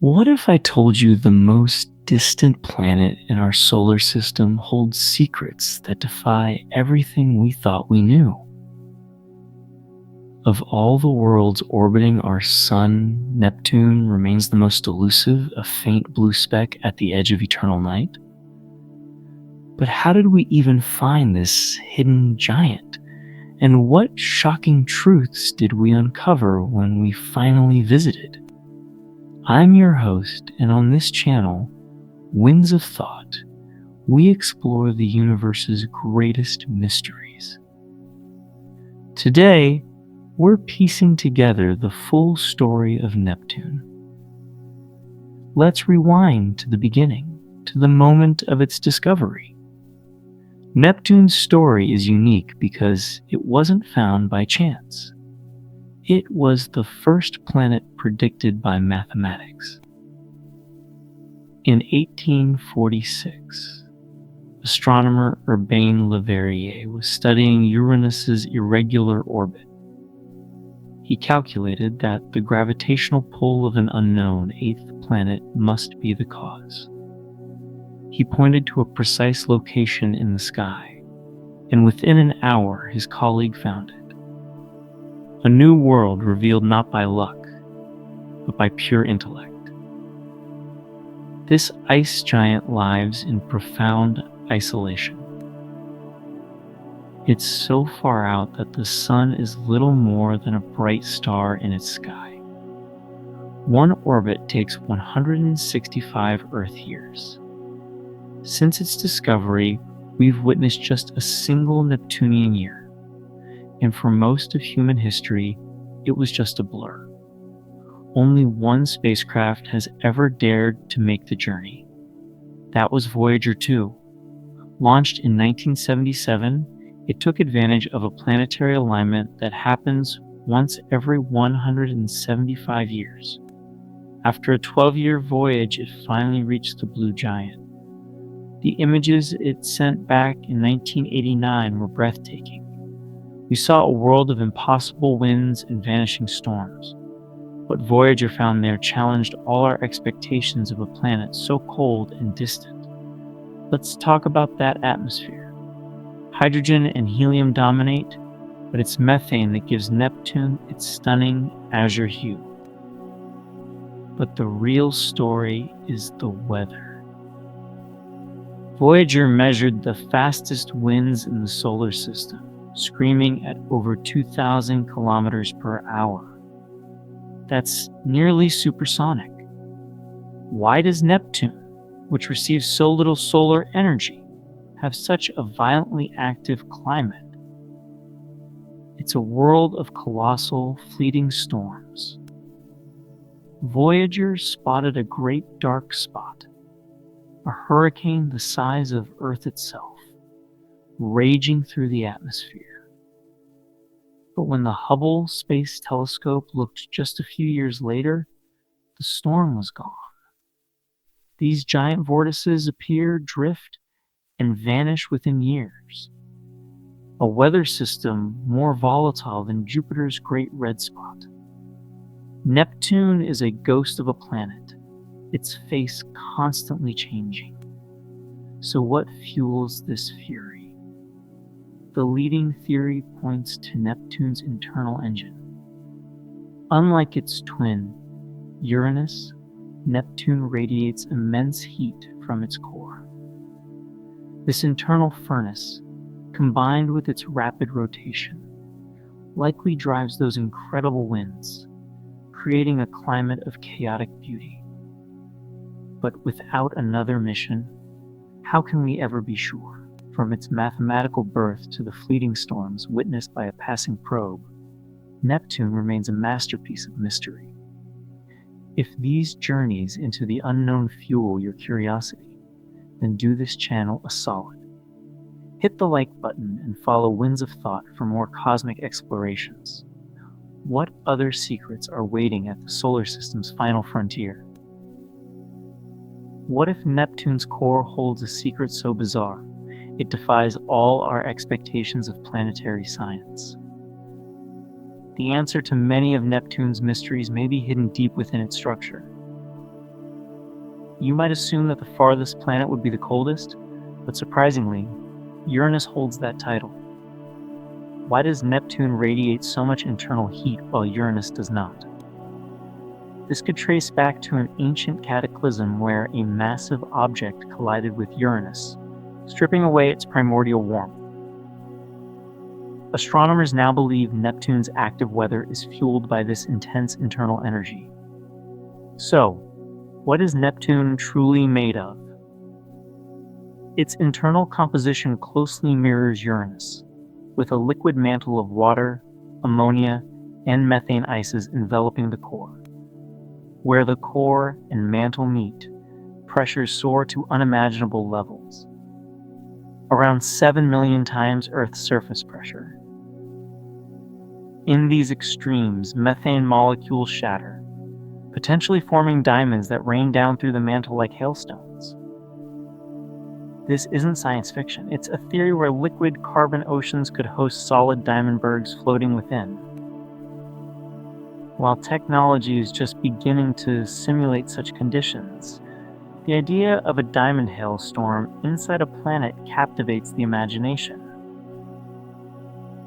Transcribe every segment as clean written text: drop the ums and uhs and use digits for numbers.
What if I told you the most distant planet in our solar system holds secrets that defy everything we thought we knew? Of all the worlds orbiting our sun, Neptune remains the most elusive, a faint blue speck at the edge of eternal night. But how did we even find this hidden giant? And what shocking truths did we uncover when we finally visited? I'm your host, and on this channel, Winds of Thought, we explore the universe's greatest mysteries. Today, we're piecing together the full story of Neptune. Let's rewind to the beginning, to the moment of its discovery. Neptune's story is unique because it wasn't found by chance. It was the first planet predicted by mathematics. In 1846, astronomer Urbain Le Verrier was studying Uranus's irregular orbit. He calculated that the gravitational pull of an unknown eighth planet must be the cause. He pointed to a precise location in the sky, and within an hour his colleague found it. A new world revealed not by luck, but by pure intellect. This ice giant lives in profound isolation. It's so far out that the sun is little more than a bright star in its sky. One orbit takes 165 Earth years. Since its discovery, we've witnessed just a single Neptunian year, and for most of human history, it was just a blur. Only one spacecraft has ever dared to make the journey. That was Voyager 2. Launched in 1977, it took advantage of a planetary alignment that happens once every 175 years. After a 12-year voyage, it finally reached the blue giant. The images it sent back in 1989 were breathtaking. We saw a world of impossible winds and vanishing storms. What Voyager found there challenged all our expectations of a planet so cold and distant. Let's talk about that atmosphere. Hydrogen and helium dominate, but it's methane that gives Neptune its stunning azure hue. But the real story is the weather. Voyager measured the fastest winds in the solar system, screaming at over 2,000 kilometers per hour. That's nearly supersonic. Why does Neptune, which receives so little solar energy, have such a violently active climate? It's a world of colossal, fleeting storms. Voyager spotted a great dark spot, a hurricane the size of Earth itself, raging through the atmosphere. But when the Hubble Space Telescope looked just a few years later, the storm was gone. These giant vortices appear, drift, and vanish within years. A weather system more volatile than Jupiter's Great Red Spot. Neptune is a ghost of a planet, its face constantly changing. So what fuels this fury? The leading theory points to Neptune's internal engine. Unlike its twin, Uranus, Neptune radiates immense heat from its core. This internal furnace, combined with its rapid rotation, likely drives those incredible winds, creating a climate of chaotic beauty. But without another mission, how can we ever be sure? From its mathematical birth to the fleeting storms witnessed by a passing probe, Neptune remains a masterpiece of mystery. If these journeys into the unknown fuel your curiosity, then do this channel a solid. Hit the like button and follow Winds of Thought for more cosmic explorations. What other secrets are waiting at the solar system's final frontier? What if Neptune's core holds a secret so bizarre it defies all our expectations of planetary science? The answer to many of Neptune's mysteries may be hidden deep within its structure. You might assume that the farthest planet would be the coldest, but surprisingly, Uranus holds that title. Why does Neptune radiate so much internal heat while Uranus does not? This could trace back to an ancient cataclysm where a massive object collided with Uranus, stripping away its primordial warmth. Astronomers now believe Neptune's active weather is fueled by this intense internal energy. So, what is Neptune truly made of? Its internal composition closely mirrors Uranus, with a liquid mantle of water, ammonia, and methane ices enveloping the core. Where the core and mantle meet, pressures soar to unimaginable levels, around 7 million times Earth's surface pressure. In these extremes, methane molecules shatter, potentially forming diamonds that rain down through the mantle like hailstones. This isn't science fiction, it's a theory where liquid carbon oceans could host solid diamond bergs floating within. While technology is just beginning to simulate such conditions, the idea of a diamond hailstorm inside a planet captivates the imagination.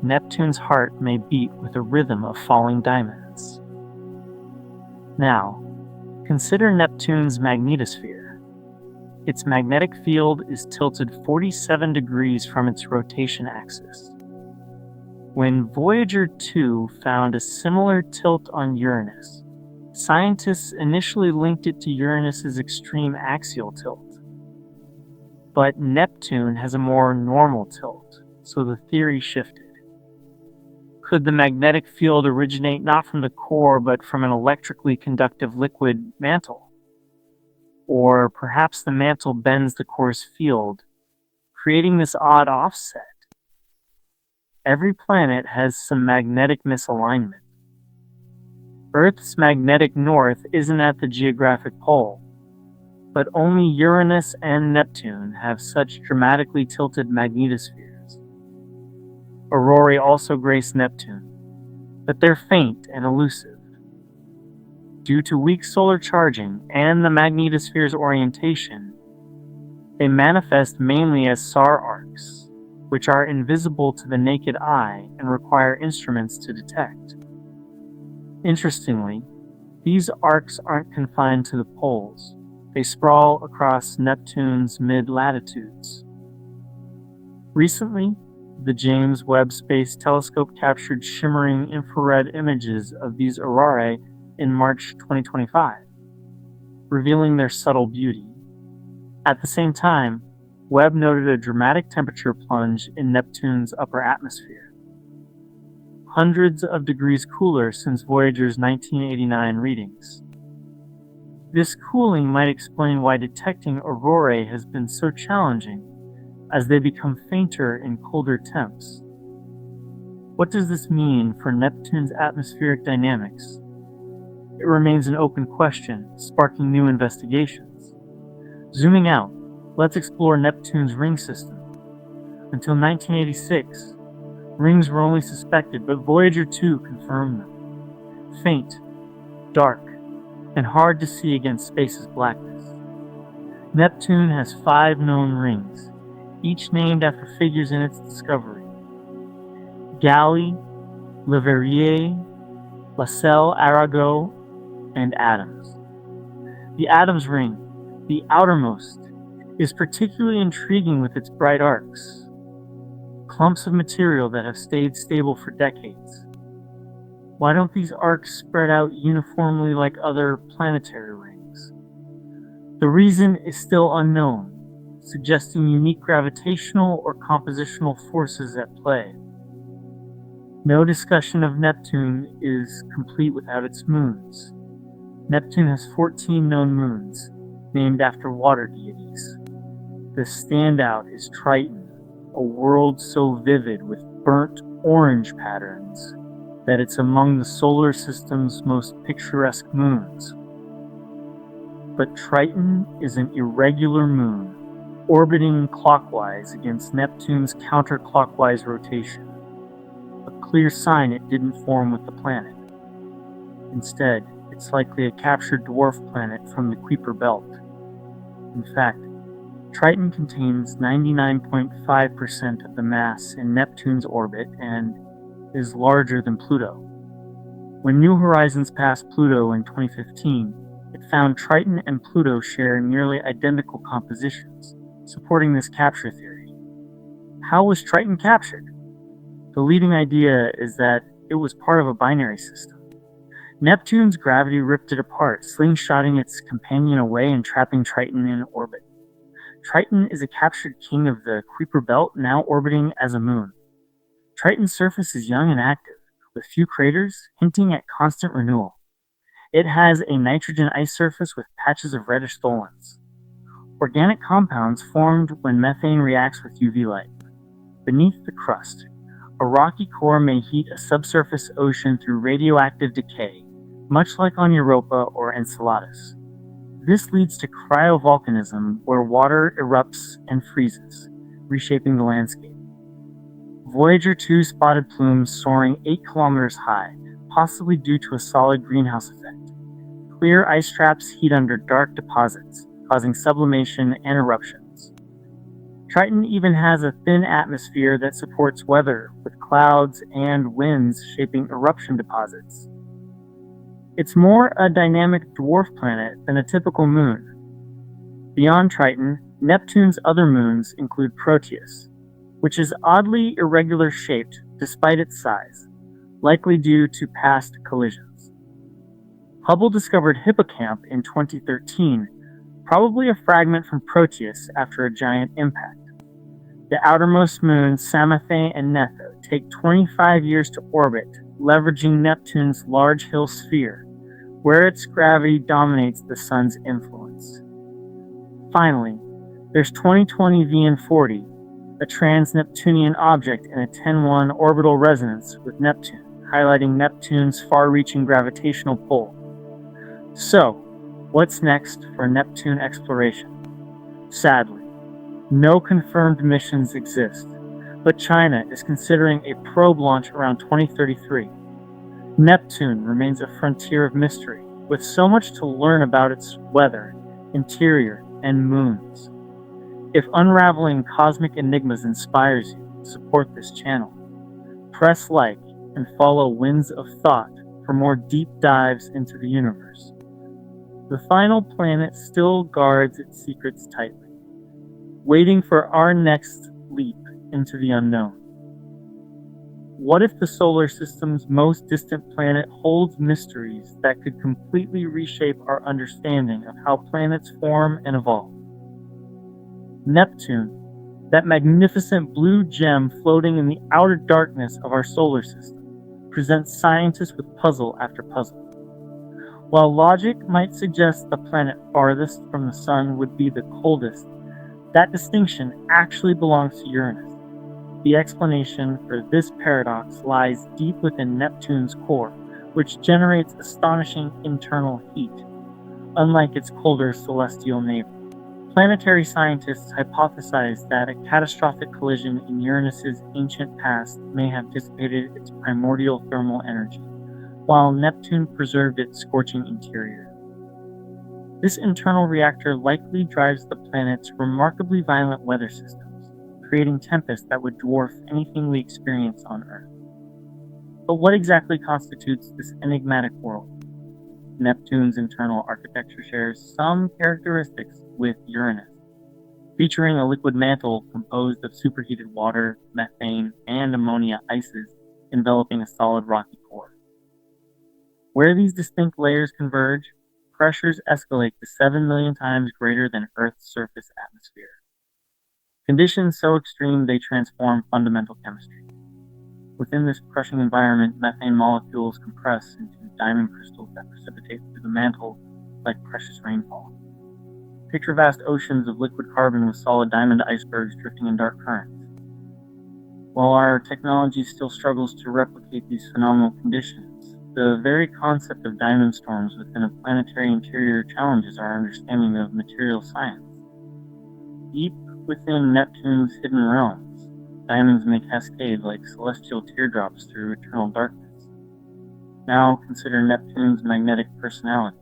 Neptune's heart may beat with a rhythm of falling diamonds. Now, consider Neptune's magnetosphere. Its magnetic field is tilted 47 degrees from its rotation axis. When Voyager 2 found a similar tilt on Uranus, scientists initially linked it to Uranus's extreme axial tilt. But Neptune has a more normal tilt, so the theory shifted. Could the magnetic field originate not from the core, but from an electrically conductive liquid mantle? Or perhaps the mantle bends the core's field, creating this odd offset. Every planet has some magnetic misalignment. Earth's magnetic north isn't at the geographic pole, but only Uranus and Neptune have such dramatically tilted magnetospheres. Aurorae also grace Neptune, but they're faint and elusive. Due to weak solar charging and the magnetosphere's orientation, they manifest mainly as SAR arcs, which are invisible to the naked eye and require instruments to detect. Interestingly, these arcs aren't confined to the poles. They sprawl across Neptune's mid-latitudes. Recently, the James Webb Space Telescope captured shimmering infrared images of these aurorae in March 2025, revealing their subtle beauty. At the same time, Webb noted a dramatic temperature plunge in Neptune's upper atmosphere, hundreds of degrees cooler since Voyager's 1989 readings. This cooling might explain why detecting aurorae has been so challenging, as they become fainter in colder temps. What does this mean for Neptune's atmospheric dynamics? It remains an open question, sparking new investigations. Zooming out, let's explore Neptune's ring system. Until 1986, rings were only suspected, but Voyager 2 confirmed them. Faint, dark, and hard to see against space's blackness. Neptune has 5 known rings, each named after figures in its discovery: Galley, Leverrier, Lassell, Arago, and Adams. The Adams ring, the outermost, is particularly intriguing with its bright arcs, clumps of material that have stayed stable for decades. Why don't these arcs spread out uniformly like other planetary rings? The reason is still unknown, suggesting unique gravitational or compositional forces at play. No discussion of Neptune is complete without its moons. Neptune has 14 known moons, named after water deities. The standout is Triton, a world so vivid with burnt orange patterns that it's among the solar system's most picturesque moons. But Triton is an irregular moon, orbiting clockwise against Neptune's counterclockwise rotation, a clear sign it didn't form with the planet. Instead, it's likely a captured dwarf planet from the Kuiper Belt. In fact, Triton contains 99.5% of the mass in Neptune's orbit and is larger than Pluto. When New Horizons passed Pluto in 2015, it found Triton and Pluto share nearly identical compositions, supporting this capture theory. How was Triton captured? The leading idea is that it was part of a binary system. Neptune's gravity ripped it apart, slingshotting its companion away and trapping Triton in orbit. Triton is a captured king of the Kuiper Belt, now orbiting as a moon. Triton's surface is young and active, with few craters, hinting at constant renewal. It has a nitrogen ice surface with patches of reddish tholins. Organic compounds formed when methane reacts with UV light. Beneath the crust, a rocky core may heat a subsurface ocean through radioactive decay, much like on Europa or Enceladus. This leads to cryovolcanism, where water erupts and freezes, reshaping the landscape. Voyager 2 spotted plumes soaring 8 kilometers high, possibly due to a solid greenhouse effect. Clear ice traps heat under dark deposits, causing sublimation and eruptions. Triton even has a thin atmosphere that supports weather, with clouds and winds shaping eruption deposits. It's more a dynamic dwarf planet than a typical moon. Beyond Triton, Neptune's other moons include Proteus, which is oddly irregular shaped despite its size, likely due to past collisions. Hubble discovered Hippocamp in 2013, probably a fragment from Proteus after a giant impact. The outermost moons, Samathe and Netho, take 25 years to orbit, leveraging Neptune's large hill sphere, where its gravity dominates the Sun's influence. Finally, there's 2020 VN40, a trans-Neptunian object in a 10-1 orbital resonance with Neptune, highlighting Neptune's far-reaching gravitational pull. So, what's next for Neptune exploration? Sadly, no confirmed missions exist, but China is considering a probe launch around 2033. Neptune remains a frontier of mystery, with so much to learn about its weather, interior, and moons. If unraveling cosmic enigmas inspires you, support this channel. Press like and follow Winds of Thought for more deep dives into the universe. The final planet still guards its secrets tightly, waiting for our next leap into the unknown. What if the solar system's most distant planet holds mysteries that could completely reshape our understanding of how planets form and evolve? Neptune, that magnificent blue gem floating in the outer darkness of our solar system, presents scientists with puzzle after puzzle. While logic might suggest the planet farthest from the Sun would be the coldest, that distinction actually belongs to Uranus. The explanation for this paradox lies deep within Neptune's core, which generates astonishing internal heat, unlike its colder celestial neighbor. Planetary scientists hypothesize that a catastrophic collision in Uranus's ancient past may have dissipated its primordial thermal energy, while Neptune preserved its scorching interior. This internal reactor likely drives the planet's remarkably violent weather systems, creating tempests that would dwarf anything we experience on Earth. But what exactly constitutes this enigmatic world? Neptune's internal architecture shares some characteristics with Uranus, featuring a liquid mantle composed of superheated water, methane, and ammonia ices enveloping a solid rocky core. Where these distinct layers converge, pressures escalate to 7 million times greater than Earth's surface atmosphere. Conditions so extreme they transform fundamental chemistry. Within this crushing environment, methane molecules compress into diamond crystals that precipitate through the mantle like precious rainfall. Picture vast oceans of liquid carbon with solid diamond icebergs drifting in dark currents. While our technology still struggles to replicate these phenomenal conditions, the very concept of diamond storms within a planetary interior challenges our understanding of material science. Deep within Neptune's hidden realms, diamonds may cascade like celestial teardrops through eternal darkness. Now consider Neptune's magnetic personality.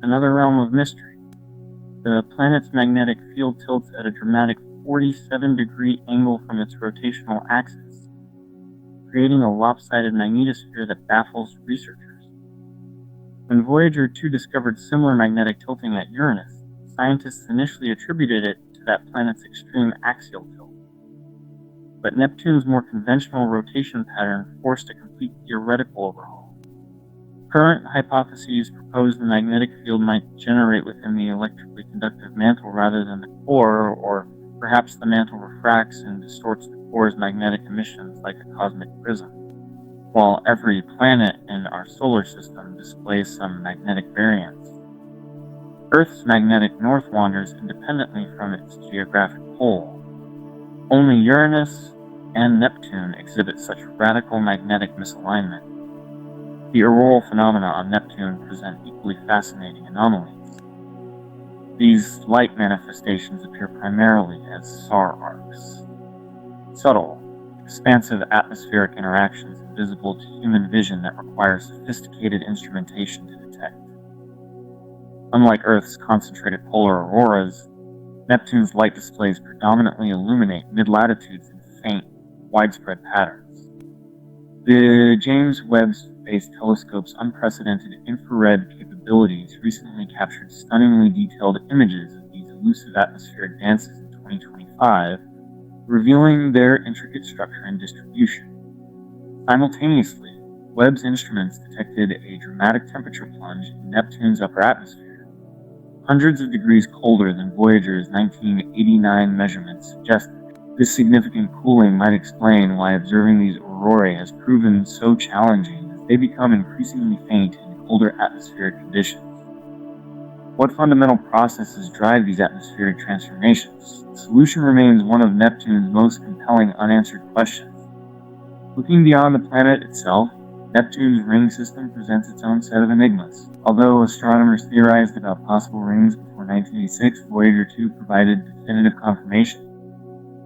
Another realm of mystery. The planet's magnetic field tilts at a dramatic 47-degree angle from its rotational axis, creating a lopsided magnetosphere that baffles researchers. When Voyager 2 discovered similar magnetic tilting at Uranus, scientists initially attributed it to that planet's extreme axial tilt. But Neptune's more conventional rotation pattern forced a complete theoretical overhaul. Current hypotheses propose the magnetic field might generate within the electrically conductive mantle rather than the core, or perhaps the mantle refracts and distorts the core's magnetic emissions like a cosmic prism. While every planet in our solar system displays some magnetic variance, Earth's magnetic north wanders independently from its geographic pole. Only Uranus and Neptune exhibit such radical magnetic misalignment. The auroral phenomena on Neptune present equally fascinating anomalies. These light manifestations appear primarily as SAR arcs, subtle, expansive atmospheric interactions invisible to human vision that require sophisticated instrumentation to detect. Unlike Earth's concentrated polar auroras, Neptune's light displays predominantly illuminate mid-latitudes in faint, widespread patterns. The James Webb Space Telescope's unprecedented infrared capabilities recently captured stunningly detailed images of these elusive atmospheric dances in 2025, revealing their intricate structure and distribution. Simultaneously, Webb's instruments detected a dramatic temperature plunge in Neptune's upper atmosphere, hundreds of degrees colder than Voyager's 1989 measurements suggested. This significant cooling might explain why observing these aurorae has proven so challenging as they become increasingly faint in colder atmospheric conditions. What fundamental processes drive these atmospheric transformations? The solution remains one of Neptune's most compelling unanswered questions. Looking beyond the planet itself, Neptune's ring system presents its own set of enigmas. Although astronomers theorized about possible rings before 1986, Voyager 2 provided definitive confirmation,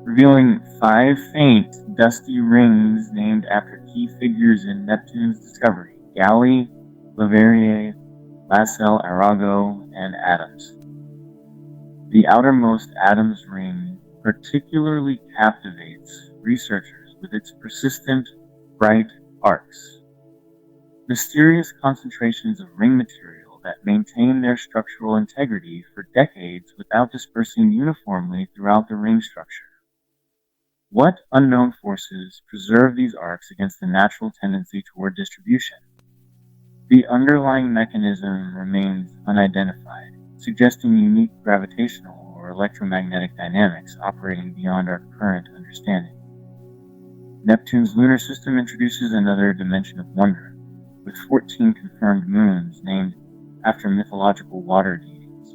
revealing 5 faint, dusty rings named after key figures in Neptune's discovery: Galley, Leverrier, Lassell, Arago, and Adams. The outermost Adams ring particularly captivates researchers with its persistent, bright arcs. Mysterious concentrations of ring material that maintain their structural integrity for decades without dispersing uniformly throughout the ring structure. What unknown forces preserve these arcs against the natural tendency toward distribution? The underlying mechanism remains unidentified, suggesting unique gravitational or electromagnetic dynamics operating beyond our current understanding. Neptune's lunar system introduces another dimension of wonder, with 14 confirmed moons named after mythological water deities.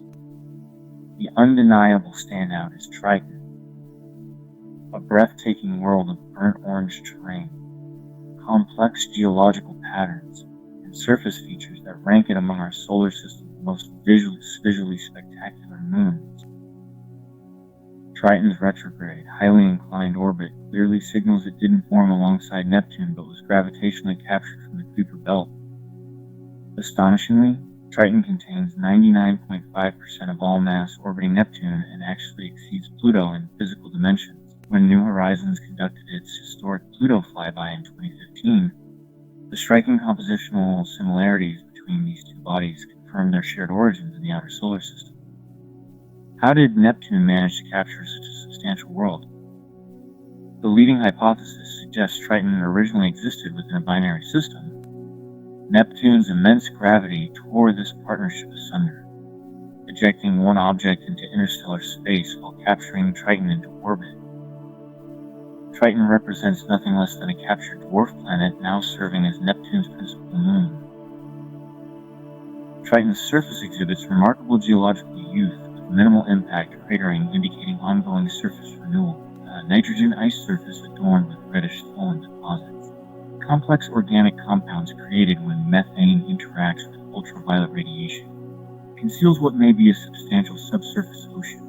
The undeniable standout is Triton, a breathtaking world of burnt orange terrain, complex geological patterns, and surface features that rank it among our solar system's most visually spectacular moons. Triton's retrograde, highly inclined orbit clearly signals it didn't form alongside Neptune but was gravitationally captured from the Kuiper belt. Astonishingly, Triton contains 99.5% of all mass orbiting Neptune and actually exceeds Pluto in physical dimensions. When New Horizons conducted its historic Pluto flyby in 2015, the striking compositional similarities between these two bodies confirmed their shared origins in the outer solar system. How did Neptune manage to capture such a substantial world? The leading hypothesis suggests Triton originally existed within a binary system. Neptune's immense gravity tore this partnership asunder, ejecting one object into interstellar space while capturing Triton into orbit. Triton represents nothing less than a captured dwarf planet now serving as Neptune's principal moon. Triton's surface exhibits remarkable geological youth, with minimal impact cratering indicating ongoing surface renewal, a nitrogen ice surface adorned with reddish swollen deposits. Complex organic compounds created when methane interacts with ultraviolet radiation conceals what may be a substantial subsurface ocean.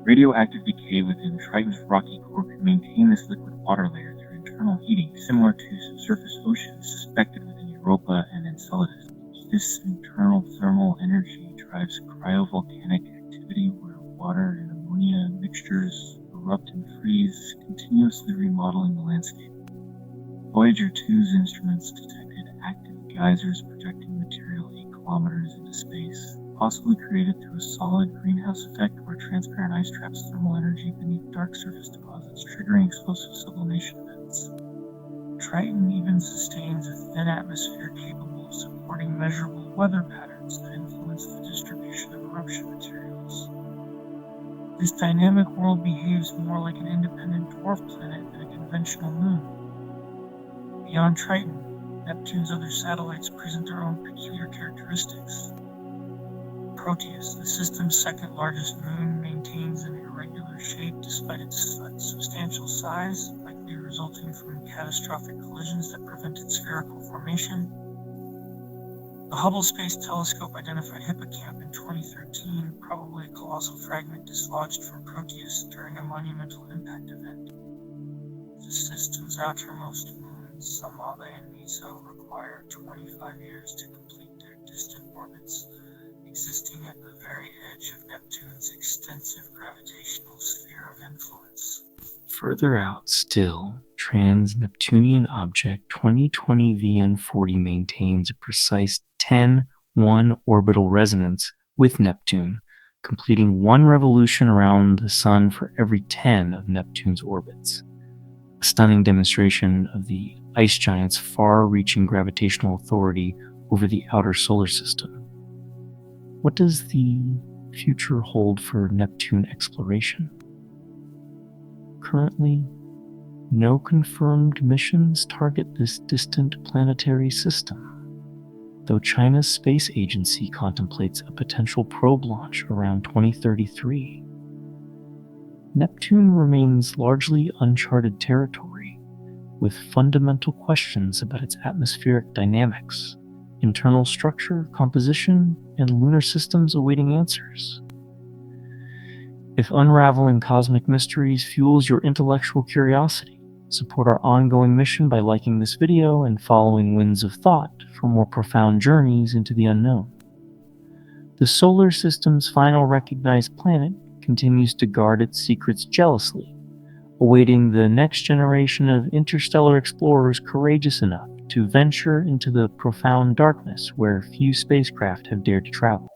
Radioactive decay within Triton's rocky core could maintain this liquid water layer through internal heating, similar to subsurface oceans suspected within Europa and Enceladus. This internal thermal energy drives cryovolcanic activity where water and ammonia mixtures erupt and freeze, continuously remodeling the landscape. Voyager 2's instruments detected active geysers projecting material 8 kilometers into space, possibly created through a solid greenhouse effect where transparent ice traps thermal energy beneath dark surface deposits, triggering explosive sublimation events. Triton even sustains a thin atmosphere capable of supporting measurable weather patterns that influence the distribution of eruption materials. This dynamic world behaves more like an independent dwarf planet than a conventional moon. Beyond Triton, Neptune's other satellites present their own peculiar characteristics. Proteus, the system's second largest moon, maintains an irregular shape despite its substantial size, likely resulting from catastrophic collisions that prevented spherical formation. The Hubble Space Telescope identified Hippocamp in 2013, probably a colossal fragment dislodged from Proteus during a monumental impact event. The system's outermost moons, Samaba and Meso, require 25 years to complete their distant orbits, existing at the very edge of Neptune's extensive gravitational sphere of influence. Further out still, trans-Neptunian object 2020 VN40 maintains a precise 10-1 orbital resonance with Neptune, completing 1 revolution around the Sun for every 10 of Neptune's orbits. A stunning demonstration of the ice giant's far-reaching gravitational authority over the outer solar system. What does the future hold for Neptune exploration? Currently, no confirmed missions target this distant planetary system, though China's space agency contemplates a potential probe launch around 2033. Neptune remains largely uncharted territory, with fundamental questions about its atmospheric dynamics, internal structure, composition, and lunar systems awaiting answers. If unraveling cosmic mysteries fuels your intellectual curiosity, support our ongoing mission by liking this video and following Winds of Thought for more profound journeys into the unknown. The solar system's final recognized planet continues to guard its secrets jealously, awaiting the next generation of interstellar explorers courageous enough to venture into the profound darkness where few spacecraft have dared to travel.